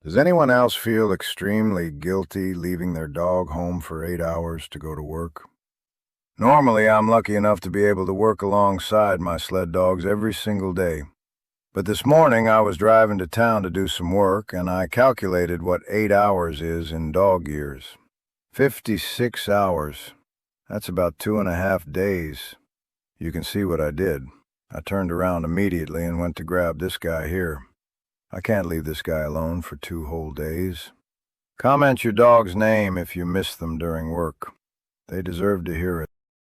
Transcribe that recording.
Does anyone else feel extremely guilty leaving their dog home for 8 hours to go to work? Normally, I'm lucky enough to be able to work alongside my sled dogs every single day. But this morning, I was driving to town to do some work, and I calculated what 8 hours is in dog years. 56 hours. That's about 2.5 days. You can see what I did. I turned around immediately and went to grab this guy here. I can't leave this guy alone for 2 whole days. Comment your dog's name if you miss them during work. They deserve to hear it.